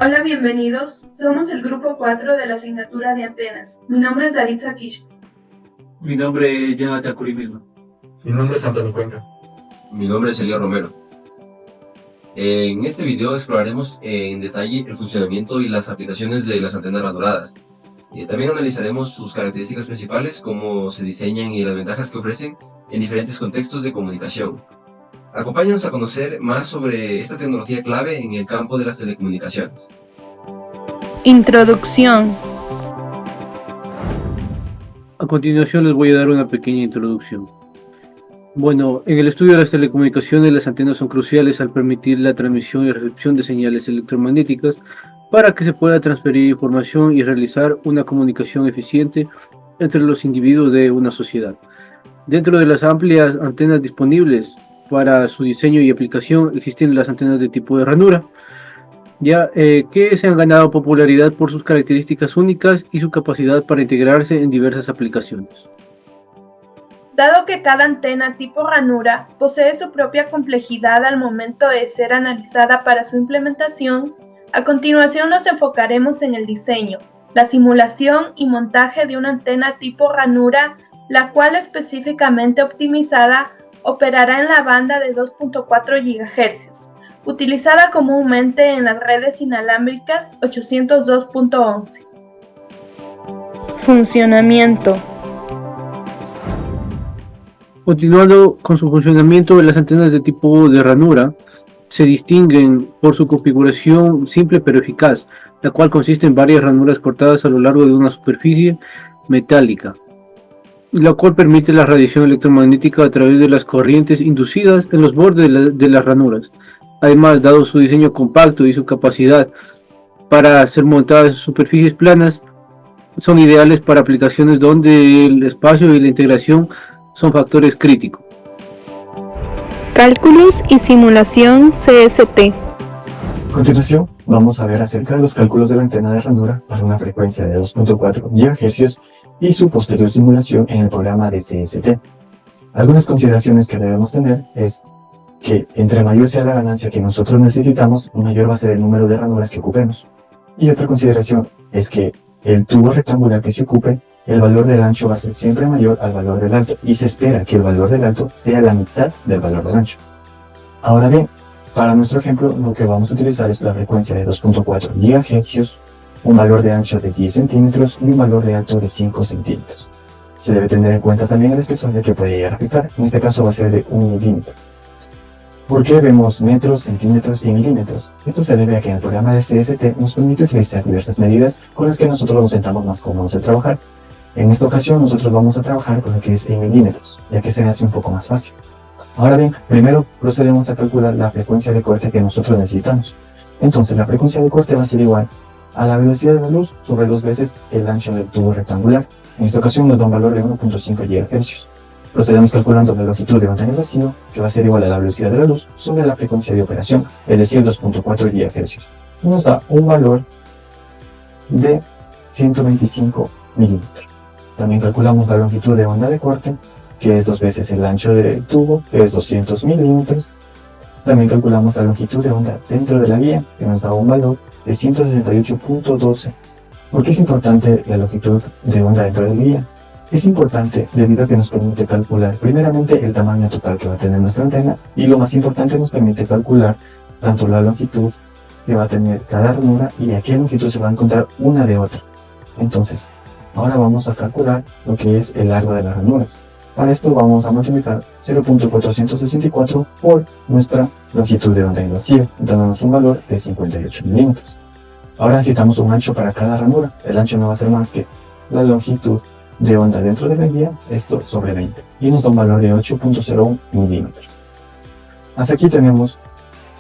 Hola, bienvenidos. Somos el grupo 4 de la asignatura de antenas. Mi nombre es David Sakish. Mi nombre es Jonathan Curimilma. Mi nombre es Antonio Cuenca. Mi nombre es Elías Romero. En este video exploraremos en detalle el funcionamiento y las aplicaciones de las antenas ranuradas. También analizaremos sus características principales, cómo se diseñan y las ventajas que ofrecen en diferentes contextos de comunicación. Acompáñanos a conocer más sobre esta tecnología clave en el campo de las telecomunicaciones. Introducción. A continuación les voy a dar una pequeña introducción. Bueno, en el estudio de las telecomunicaciones, las antenas son cruciales al permitir la transmisión y recepción de señales electromagnéticas para que se pueda transferir información y realizar una comunicación eficiente entre los individuos de una sociedad. Dentro de las amplias antenas disponibles para su diseño y aplicación, existen las antenas de tipo de ranura, que se han ganado popularidad por sus características únicas y su capacidad para integrarse en diversas aplicaciones. Dado que cada antena tipo ranura posee su propia complejidad al momento de ser analizada para su implementación, a continuación nos enfocaremos en el diseño, la simulación y montaje de una antena tipo ranura, la cual específicamente optimizada operará en la banda de 2.4 GHz, utilizada comúnmente en las redes inalámbricas 802.11. Funcionamiento. Continuando con su funcionamiento, las antenas de tipo de ranura se distinguen por su configuración simple pero eficaz, la cual consiste en varias ranuras cortadas a lo largo de una superficie metálica, la cual permite la radiación electromagnética a través de las corrientes inducidas en los bordes de las ranuras. Además, dado su diseño compacto y su capacidad para ser montadas en superficies planas, son ideales para aplicaciones donde el espacio y la integración son factores críticos. Cálculos y simulación CST. A continuación, vamos a ver acerca de los cálculos de la antena de ranura para una frecuencia de 2.4 GHz y su posterior simulación en el programa de CST. Algunas consideraciones que debemos tener es que entre mayor sea la ganancia que nosotros necesitamos, mayor va a ser el número de ranuras que ocupemos. Y otra consideración es que el tubo rectangular que se ocupe, el valor del ancho va a ser siempre mayor al valor del alto, y se espera que el valor del alto sea la mitad del valor del ancho. Ahora bien, para nuestro ejemplo, lo que vamos a utilizar es la frecuencia de 2.4 GHz, un valor de ancho de 10 centímetros y un valor de alto de 5 centímetros. Se debe tener en cuenta también el espesor, ya que puede llegar a afectar. En este caso va a ser de 1 milímetro. ¿Por qué vemos metros, centímetros y milímetros? Esto se debe a que en el programa de CST nos permite utilizar diversas medidas con las que nosotros nos sentamos más cómodos de trabajar. En esta ocasión nosotros vamos a trabajar con lo que es en milímetros, ya que se hace un poco más fácil. Ahora bien, primero procedemos a calcular la frecuencia de corte que nosotros necesitamos. Entonces la frecuencia de corte va a ser igual a la velocidad de la luz sobre 2 veces el ancho del tubo rectangular. En esta ocasión nos da un valor de 1.5 GHz. Procedemos calculando la longitud de onda en el vacío, que va a ser igual a la velocidad de la luz sobre la frecuencia de operación, es decir, 2.4 GHz. Y nos da un valor de 125 milímetros. También calculamos la longitud de onda de corte, que es 2 veces el ancho del tubo, que es 200 milímetros. También calculamos la longitud de onda dentro de la vía, que nos da un valor de 168.12. ¿Por qué es importante la longitud de onda dentro de la vía? Es importante debido a que nos permite calcular primeramente el tamaño total que va a tener nuestra antena, y lo más importante, nos permite calcular tanto la longitud que va a tener cada ranura y a qué longitud se va a encontrar una de otra. Entonces, ahora vamos a calcular lo que es el largo de las ranuras. Para esto vamos a multiplicar 0.464 por nuestra longitud de onda en el vacío, dándonos un valor de 58 milímetros. Ahora necesitamos un ancho para cada ranura. El ancho no va a ser más que la longitud de onda dentro de la guía, esto sobre 20, y nos da un valor de 8.01 milímetros. Hasta aquí tenemos,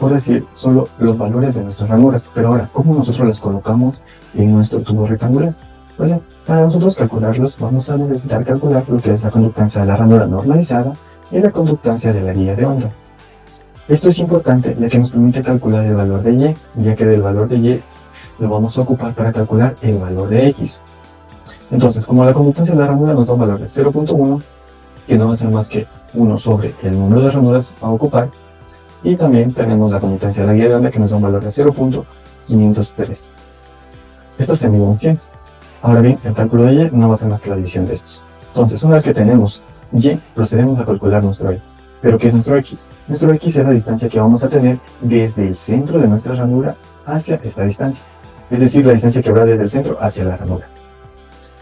por decir, solo los valores de nuestras ranuras, pero ahora, ¿cómo nosotros las colocamos en nuestro tubo rectangular? Pues para nosotros calcularlos, vamos a necesitar calcular lo que es la conductancia de la ranura normalizada y la conductancia de la guía de onda. Esto es importante ya que nos permite calcular el valor de Y, ya que del valor de Y lo vamos a ocupar para calcular el valor de X. Entonces, como la conductancia de la ranura nos da un valor de 0.1, que no va a ser más que 1 sobre el número de ranuras a ocupar, y también tenemos la conductancia de la guía de onda, que nos da un valor de 503. Estas se miden en 100. Ahora bien, el cálculo de y no va a ser más que la división de estos. Entonces, una vez que tenemos y, procedemos a calcular nuestro y. ¿Pero qué es nuestro x? Nuestro x es la distancia que vamos a tener desde el centro de nuestra ranura hacia esta distancia. Es decir, la distancia que habrá desde el centro hacia la ranura.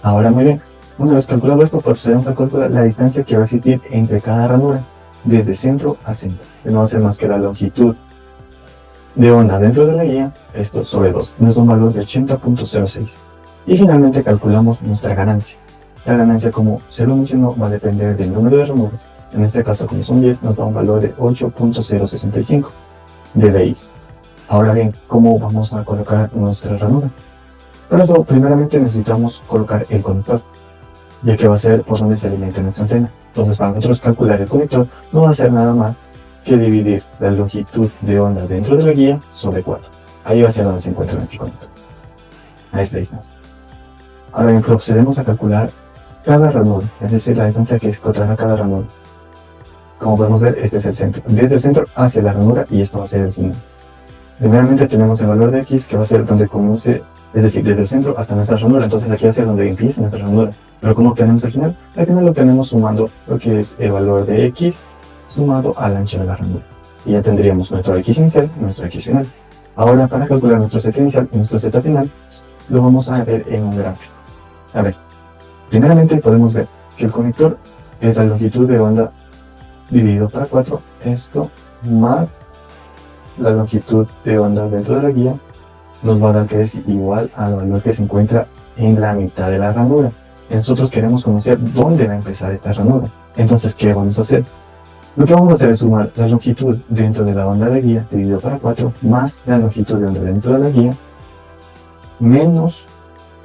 Ahora, muy bien, una vez calculado esto, procedemos a calcular la distancia que va a existir entre cada ranura, desde centro a centro, que no va a ser más que la longitud de onda dentro de la guía, esto sobre 2, nos da un valor de 80.06. Y finalmente calculamos nuestra ganancia. La ganancia, como se lo mencionó, va a depender del número de ranuras. En este caso, como son 10, nos da un valor de 8.065 de base. Ahora bien, ¿cómo vamos a colocar nuestra ranura? Para eso, primeramente necesitamos colocar el conector, ya que va a ser por donde se alimenta nuestra antena. Entonces, para nosotros calcular el conector, no va a ser nada más que dividir la longitud de onda dentro de la guía sobre 4. Ahí va a ser donde se encuentra nuestro conector, a esta distancia. Ahora bien, procedemos a calcular cada ranura, es decir, la distancia que encontrará cada ranura. Como podemos ver, este es el centro. Desde el centro hacia la ranura, y esto va a ser el signo. Primeramente tenemos el valor de x, que va a ser donde comience, es decir, desde el centro hasta nuestra ranura. Entonces aquí va a ser donde empieza nuestra ranura. Pero ¿cómo obtenemos el final? Al final lo obtenemos sumando lo que es el valor de x sumado al ancho de la ranura. Y ya tendríamos nuestro x inicial y nuestro x final. Ahora, para calcular nuestro z inicial y nuestro z final, lo vamos a ver en un gráfico. A ver, primeramente podemos ver que el conector es la longitud de onda dividido para 4, esto más la longitud de onda dentro de la guía nos va a dar que es igual al valor que se encuentra en la mitad de la ranura. Nosotros queremos conocer dónde va a empezar esta ranura. Entonces, ¿qué vamos a hacer? Lo que vamos a hacer es sumar la longitud dentro de la onda de guía dividido para 4 más la longitud de onda dentro de la guía menos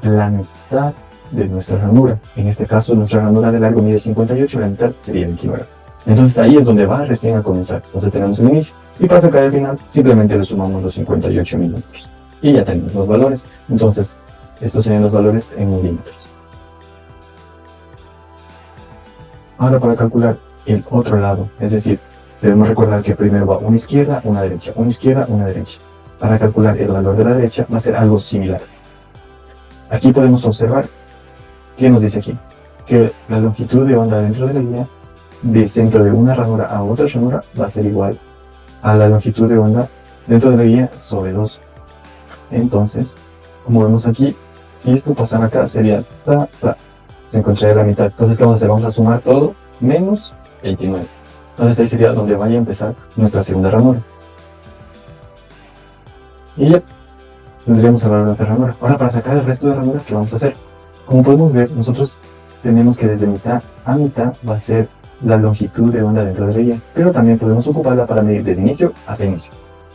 la mitad de nuestra ranura. En este caso, nuestra ranura de largo mide 58, la mitad sería 29. Entonces ahí es donde va recién a comenzar. Entonces tenemos el inicio. Y para sacar el final, simplemente le sumamos los 58 milímetros. Y ya tenemos los valores. Entonces, estos serían los valores en milímetros. Ahora para calcular el otro lado, es decir, debemos recordar que primero va una izquierda, una derecha, una izquierda, una derecha. Para calcular el valor de la derecha va a ser algo similar. Aquí podemos observar, ¿qué nos dice aquí? Que la longitud de onda dentro de la guía de centro de una ranura a otra ranura va a ser igual a la longitud de onda dentro de la guía sobre 2. Entonces, como vemos aquí, si esto pasara acá sería se encontraría la mitad. Entonces, ¿qué vamos a hacer? Vamos a sumar todo menos 29. Entonces ahí sería donde vaya a empezar nuestra segunda ranura. Y ya tendríamos el valor de nuestra ranura. Ahora, para sacar el resto de ranuras, ¿qué vamos a hacer? Como podemos ver, nosotros tenemos que desde mitad a mitad va a ser la longitud de onda dentro de la guía, pero también podemos ocuparla para medir desde inicio hasta inicio.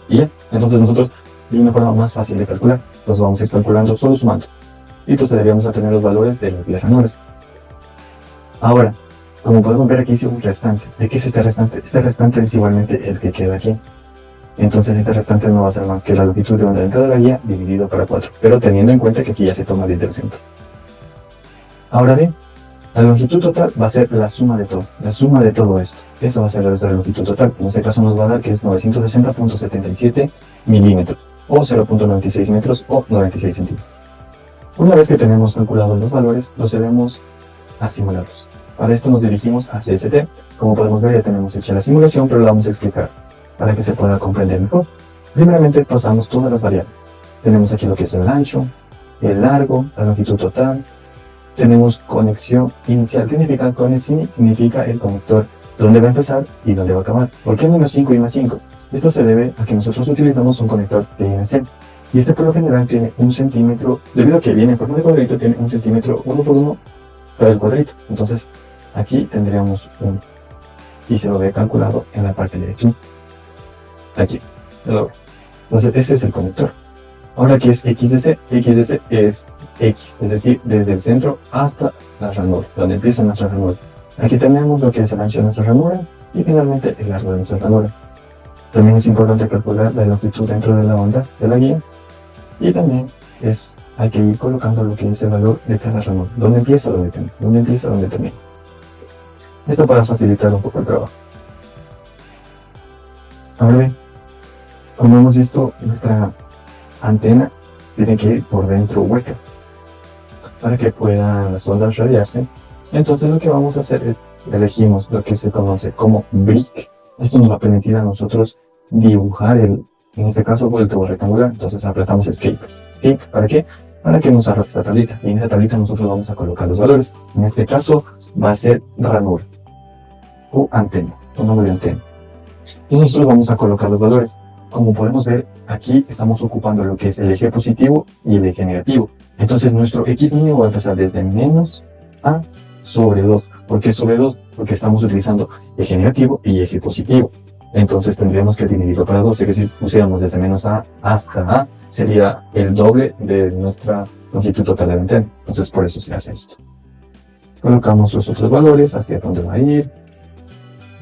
Y ya, entonces nosotros, de una forma más fácil de calcular, entonces vamos a ir calculando solo sumando. Y procederíamos a tener los valores de las 10 ranuras. Ahora, como podemos ver aquí, dice un restante. ¿De qué es este restante? Este restante es igualmente el que queda aquí. Entonces este restante no va a ser más que la longitud de onda dentro de la guía dividido para 4, pero teniendo en cuenta que aquí ya se toma desde el centro. Ahora bien, la longitud total va a ser la suma de todo esto. Eso va a ser nuestra longitud total. En este caso nos va a dar que es 960.77 milímetros, o 0.96 metros, o 96 centímetros. Una vez que tenemos calculados los valores, procedemos a simularlos. Para esto nos dirigimos a CST. Como podemos ver, ya tenemos hecha la simulación, pero la vamos a explicar para que se pueda comprender mejor. Primeramente pasamos todas las variables. Tenemos aquí lo que es el ancho, el largo, la longitud total. Tenemos conexión inicial. ¿Qué significa conexión? Significa el conector, dónde va a empezar y dónde va a acabar. ¿Por qué menos 5 y más 5? Esto se debe a que nosotros utilizamos un conector PNC. Y este por lo general tiene 1 centímetro, debido a que viene en forma de cuadrito, tiene 1 centímetro 1 por 1 para el cuadrito. Entonces aquí tendríamos 1. Y se lo ve calculado en la parte de aquí. Aquí, se lo ve. Entonces ese es el conector. Ahora, ¿qué es XDC? XDC es X, es decir, desde el centro hasta la ranura, donde empieza nuestra ranura. Aquí tenemos lo que es el ancho de nuestra ranura y finalmente el largo de nuestra ranura. También es importante calcular la longitud dentro de la onda de la guía y también hay que ir colocando lo que es el valor de cada ranura, dónde empieza, dónde termina, dónde empieza, dónde termina. Esto para facilitar un poco el trabajo. Ahora bien, como hemos visto, nuestra antena tiene que ir por dentro hueca para que puedan las ondas radiarse. Entonces lo que vamos a hacer es elegimos lo que se conoce como brick. Esto nos va a permitir a nosotros dibujar en este caso el tubo rectangular. Entonces apretamos escape. Escape, ¿para qué? Para que nos arroje esta tablita. Y en esta tablita nosotros vamos a colocar los valores. En este caso va a ser ranura o antena, un nombre de antena. Y nosotros vamos a colocar los valores. Como podemos ver, aquí estamos ocupando lo que es el eje positivo y el eje negativo. Entonces nuestro x mínimo va a empezar desde menos a sobre 2. ¿Por qué sobre 2? Porque estamos utilizando eje negativo y eje positivo. Entonces tendríamos que dividirlo para 2. Es decir, si pusiéramos desde menos a hasta a, sería el doble de nuestra longitud total de la antena. Entonces por eso se hace esto. Colocamos los otros valores, hacia dónde va a ir.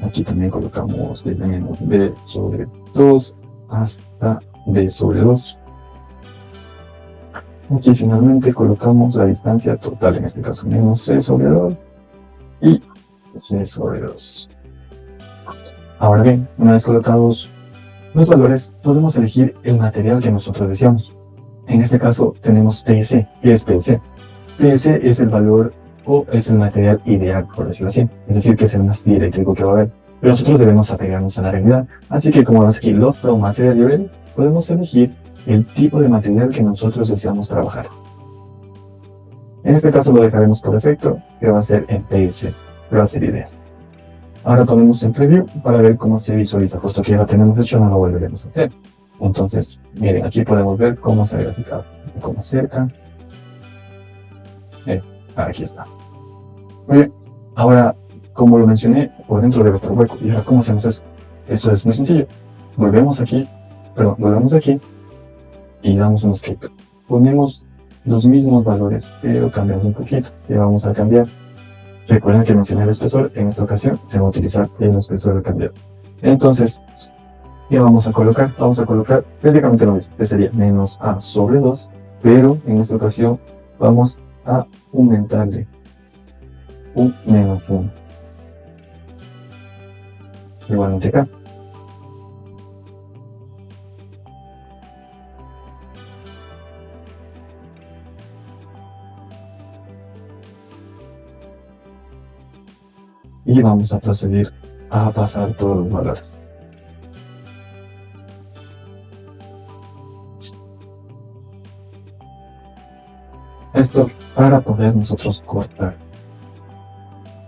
Aquí también colocamos desde menos b sobre 2 hasta b sobre 2. Aquí finalmente colocamos la distancia total, en este caso menos c sobre 2 y c sobre 2. Ahora bien, una vez colocados los valores, podemos elegir el material que nosotros deseamos. En este caso tenemos PVC. ¿Qué es PVC? PVC es el valor o es el material ideal, por decirlo así. Es decir, que es el más dieléctrico que va a haber. Pero nosotros debemos apegarnos a la realidad. Así que como vemos aquí los Pro Material Library, podemos elegir el tipo de material que nosotros deseamos trabajar. En este caso lo dejaremos por defecto, que va a ser en PVC, que va a ser ideal. Ahora ponemos en preview para ver cómo se visualiza, puesto que ya lo tenemos hecho, no lo volveremos a hacer. Entonces, miren, aquí podemos ver cómo se ha graficado. Como cerca. Aquí está. Muy bien. Ahora, como lo mencioné, por dentro debe estar hueco. ¿Y ahora cómo hacemos eso? Eso es muy sencillo. Volvemos aquí y damos un escape. Ponemos los mismos valores, pero cambiamos un poquito. Y vamos a cambiar. Recuerden que mencioné el espesor. En esta ocasión se va a utilizar el espesor de cambiar. Entonces, ¿qué vamos a colocar? Vamos a colocar prácticamente lo mismo, que sería menos a sobre 2, pero en esta ocasión vamos a aumentarle un menos 1. Igualmente acá. Y vamos a proceder a pasar todos los valores. Esto para poder nosotros cortar.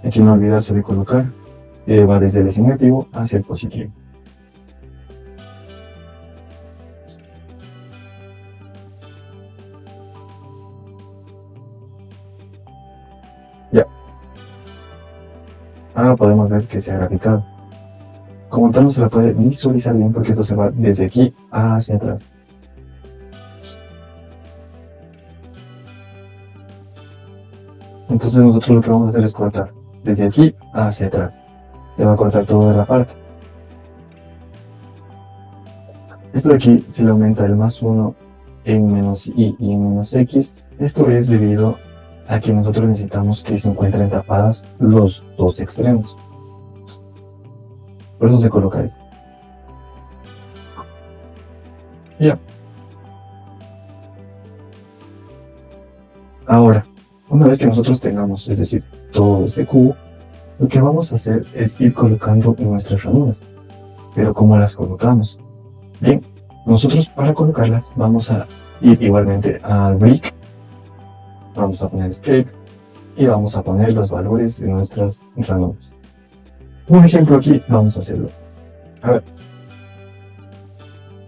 Hay que no olvidarse de colocar, va desde el eje negativo hacia el positivo. Ya. Ahora podemos ver que se ha graficado. Como tal no se la puede visualizar bien porque esto se va desde aquí hacia atrás. Entonces nosotros lo que vamos a hacer es cortar desde aquí hacia atrás. Se va a cortar toda la parte. Esto de aquí se le aumenta el más 1 en menos y en menos x. Esto es debido a que nosotros necesitamos que se encuentren tapadas los dos extremos. Por eso se coloca esto. Ya. Ahora, una vez que nosotros tengamos, es decir, todo este cubo, lo que vamos a hacer es ir colocando nuestras ranuras. Pero ¿cómo las colocamos? Bien, nosotros para colocarlas vamos a ir igualmente al brick, vamos a poner escape y vamos a poner los valores de nuestras ranuras. Un ejemplo aquí, vamos a hacerlo. A ver,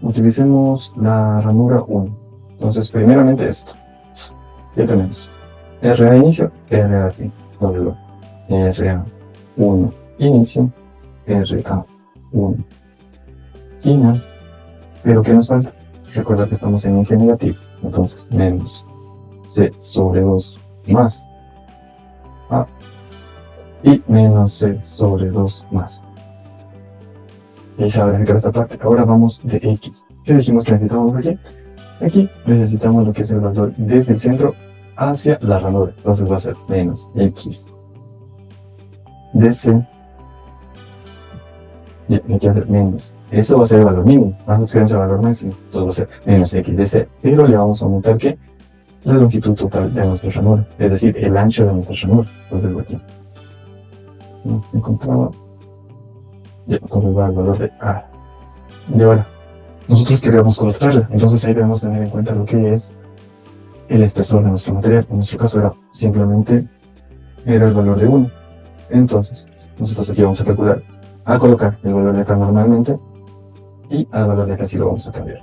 utilicemos la ranura 1. Entonces, primeramente esto. Ya tenemos RA inicio, RA fin, W, RA1 inicio, RA1 final. Pero ¿qué nos falta? Recuerda que estamos en eje negativo, entonces menos C sobre 2 más A y menos C sobre 2 más. Y ya verificar esta parte. Ahora vamos de X. ¿Qué dijimos que necesitábamos aquí? Aquí necesitamos lo que es el valor desde el centro hacia la ranura. Entonces va a ser menos X de C Y hay que hacer menos. Eso va a ser el valor mínimo. Vamos a queremos el valor máximo. Entonces va a ser menos x de c. Pero le vamos a aumentar ¿qué? La longitud total de nuestra ranura. Es decir, el ancho de nuestra ranura. Entonces aquí nos encontraba. Ya, entonces va el valor de a. Y ahora, nosotros queríamos colocarla. Entonces ahí debemos tener en cuenta lo que es el espesor de nuestro material. En nuestro caso era simplemente el valor de 1. Entonces, nosotros aquí vamos a calcular, a colocar el valor de acá normalmente y al valor de acá sí lo vamos a cambiar.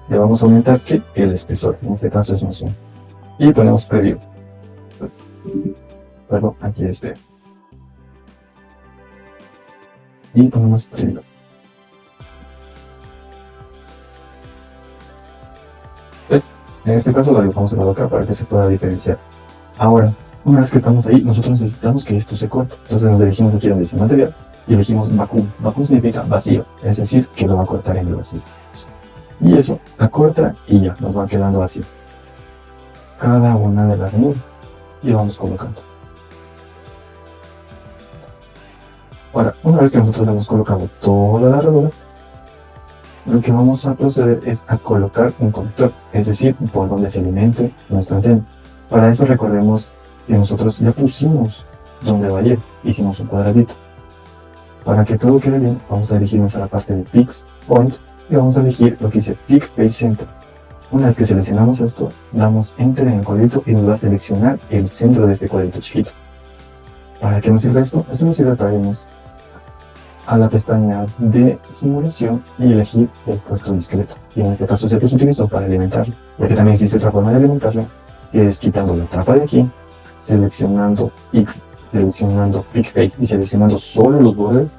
Le vamos a aumentar que el espesor, en este caso es más 1. Y ponemos preview. Perdón, aquí es B. Y ponemos preview. En este caso lo vamos a colocar para que se pueda diferenciar. Ahora, una vez que estamos ahí, nosotros necesitamos que esto se corte. Entonces nos dirigimos aquí donde dice material y elegimos vacuum. Vacuum significa vacío, es decir, que lo va a cortar en el vacío. Y eso acorta y ya, nos va quedando vacío cada una de las ranuras y vamos colocando. Ahora, una vez que nosotros hemos colocado todas las ranuras, lo que vamos a proceder es a colocar un conector, es decir, por donde se alimente nuestra antena. Para eso recordemos que nosotros ya pusimos donde va a ir, hicimos un cuadradito. Para que todo quede bien, vamos a dirigirnos a la parte de Fix Point y vamos a elegir lo que dice Fix Base Center. Una vez que seleccionamos esto, damos Enter en el cuadrito y nos va a seleccionar el centro de este cuadrito chiquito. ¿Para qué nos sirve esto? Esto nos sirve para irnos a la pestaña de simulación y elegir el puerto discreto. Y en este caso se utilizó para alimentarlo, porque también existe otra forma de alimentarlo, que es quitando la tapa de aquí, seleccionando X, seleccionando Pick Base y seleccionando solo los bordes,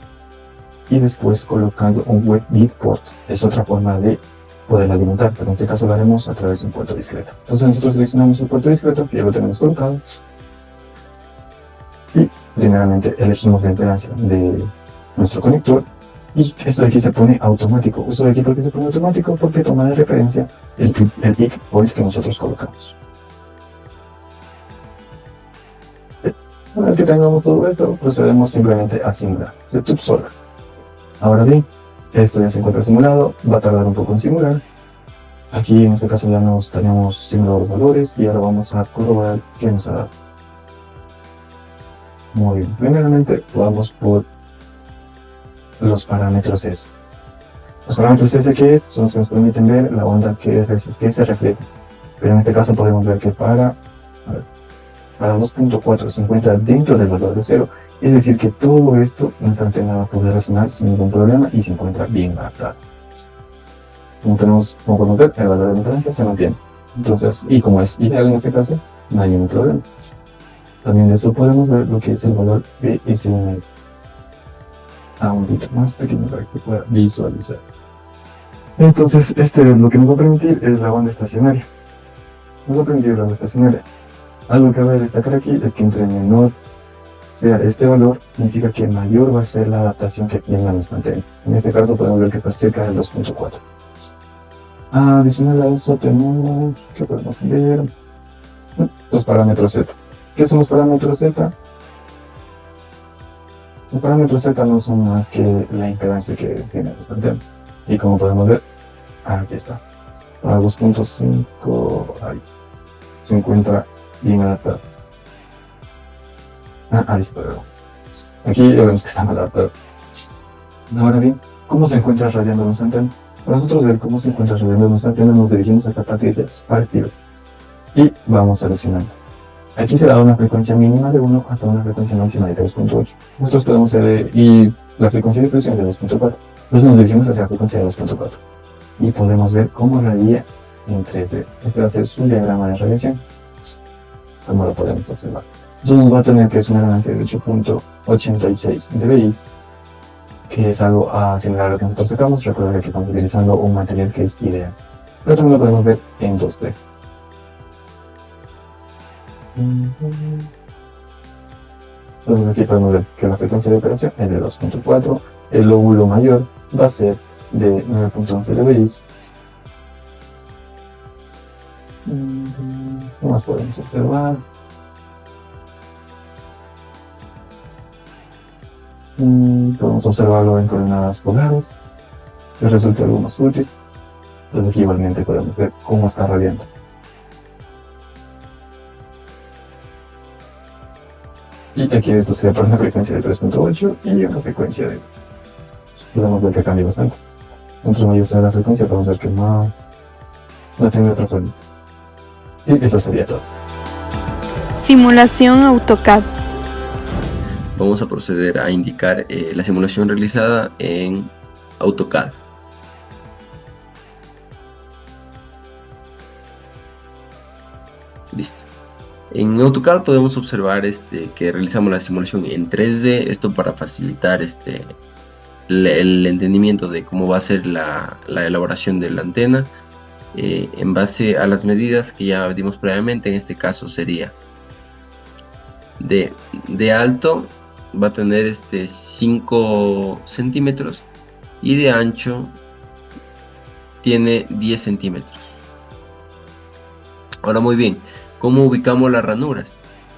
y después colocando un Web Bit Port. Es otra forma de poder alimentar, pero en este caso lo haremos a través de un puerto discreto. Entonces nosotros seleccionamos el puerto discreto, que ya lo tenemos colocado, y primeramente elegimos la impedancia de nuestro conector, y esto de aquí se pone automático. Esto de aquí, ¿por qué se pone automático? Porque toma de referencia el pick point que nosotros colocamos. Una vez que tengamos todo esto, procedemos simplemente a simular Setup Solar. Ahora bien, esto ya se encuentra simulado, va a tardar un poco en simular. Aquí en este caso ya nos teníamos simulado los valores y ahora vamos a corroborar qué nos ha dado. Muy bien, primeramente vamos por los parámetros S. Los parámetros S que son los que nos permiten ver la onda que se refleja. Pero en este caso podemos ver que para 2.4 se encuentra dentro del valor de 0. Es decir que todo esto nuestra antena va a poder resonar sin ningún problema y se encuentra bien adaptada. Como podemos ver, el valor de impedancia se mantiene. Entonces, y como es ideal en este caso, no hay ningún problema. También de eso podemos ver lo que es el valor de SNL. A un poquito más pequeño para que pueda visualizar. Entonces, lo que nos va a permitir es la banda estacionaria. Nos va a permitir la banda estacionaria. Algo que voy a destacar aquí es que entre menor sea este valor, significa que mayor va a ser la adaptación que tiene nuestra antena. En este caso podemos ver que está cerca del 2.4. Adicional a eso tenemos, ¿qué podemos ver? Los parámetros Z. ¿Qué son los parámetros Z? Los parámetros Z no son más que la impedancia que tiene esta antena. Y como podemos ver, aquí está. Para 2.5 ahí se encuentra bien adaptado. Ahí se puede ver. Aquí ya vemos que está mal adaptado. Ahora bien, ¿cómo se encuentra radiando nuestra antena? Para nosotros ver cómo se encuentra radiando nuestra antena, nos dirigimos a capacidades partidos y vamos seleccionando. Aquí se da una frecuencia mínima de 1 hasta una frecuencia máxima de 3.8. Nosotros podemos hacer, y la frecuencia de presión es de 2.4. Entonces nos dirigimos hacia la frecuencia de 2.4. Y podemos ver cómo radia en 3D. Este va a ser su diagrama de radiación. Como lo podemos observar. Entonces nos va a tener que es una ganancia de 8.86 dBi, que es algo similar a lo que nosotros sacamos. Recuerda que estamos utilizando un material que es ideal. Pero también lo podemos ver en 2D. Entonces aquí podemos ver que la frecuencia de operación es de 2.4, el lóbulo mayor va a ser de 9.11 dBi. ¿Qué más podemos observar? Podemos observarlo en coordenadas polares, que resulta algo más útil, pero aquí igualmente podemos ver cómo está radiando. Y aquí esto sería para una frecuencia de 3.8 y una frecuencia de... Podemos ver que cambia bastante. Entre mayor sea la frecuencia, podemos ver que no tiene otro sonido. Y eso sería todo. Simulación AutoCAD. Vamos a proceder a indicar la simulación realizada en AutoCAD. Listo. En AutoCAD podemos observar que realizamos la simulación en 3D, esto para facilitar el entendimiento de cómo va a ser la elaboración de la antena en base a las medidas que ya dimos previamente. En este caso sería de alto, va a tener 5 centímetros, y de ancho tiene 10 centímetros. Ahora, muy bien, ¿cómo ubicamos las ranuras?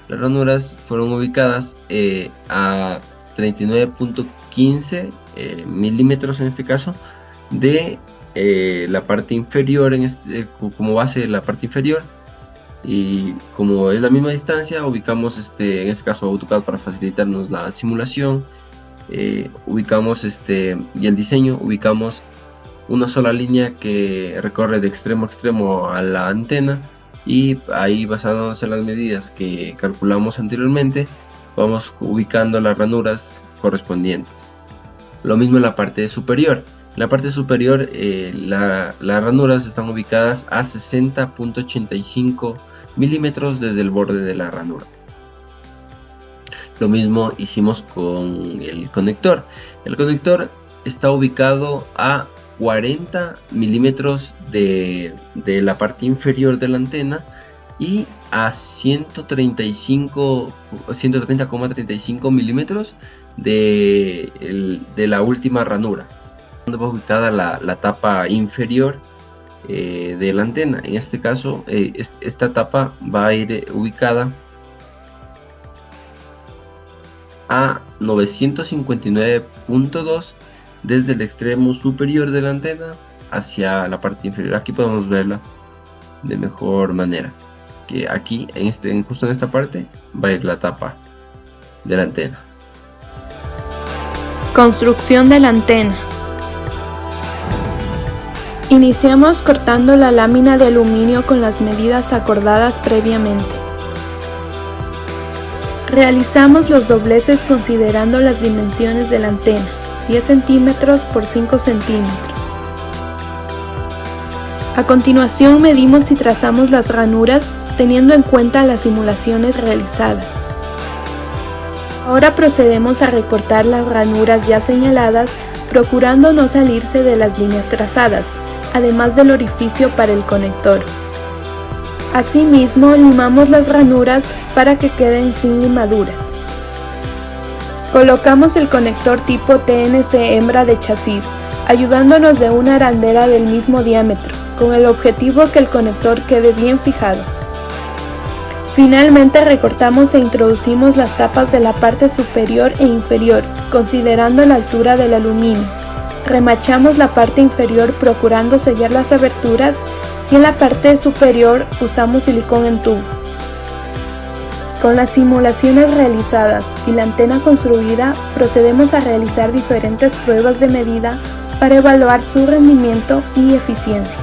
Las ranuras fueron ubicadas a 39.15 milímetros en este caso de la parte inferior, como base de la parte inferior, y como es la misma distancia, ubicamos en este caso AutoCAD para facilitarnos la simulación, ubicamos y el diseño, ubicamos una sola línea que recorre de extremo a extremo a la antena, y ahí, basándonos en las medidas que calculamos anteriormente, vamos ubicando las ranuras correspondientes. Lo mismo en la parte superior. En la parte superior las ranuras están ubicadas a 60.85 milímetros desde el borde de la ranura. Lo mismo hicimos con el conector. El conector está ubicado a 40 milímetros de la parte inferior de la antena y a 130,35 milímetros de la última ranura, donde va ubicada la tapa inferior de la antena. En este caso, esta tapa va a ir ubicada a 959.2 desde el extremo superior de la antena hacia la parte inferior. Aquí podemos verla de mejor manera, que aquí justo en esta parte va a ir la tapa de la antena. Construcción de la antena. Iniciamos cortando la lámina de aluminio con las medidas acordadas previamente. Realizamos los dobleces considerando las dimensiones de la antena, 10 centímetros por 5 centímetros. A continuación medimos y trazamos las ranuras teniendo en cuenta las simulaciones realizadas. Ahora procedemos a recortar las ranuras ya señaladas, procurando no salirse de las líneas trazadas, además del orificio para el conector. Asimismo, limamos las ranuras para que queden sin limaduras. Colocamos el conector tipo TNC hembra de chasis, ayudándonos de una arandela del mismo diámetro, con el objetivo que el conector quede bien fijado. Finalmente recortamos e introducimos las tapas de la parte superior e inferior, considerando la altura del aluminio. Remachamos la parte inferior procurando sellar las aberturas, y en la parte superior usamos silicón en tubo. Con las simulaciones realizadas y la antena construida, procedemos a realizar diferentes pruebas de medida para evaluar su rendimiento y eficiencia.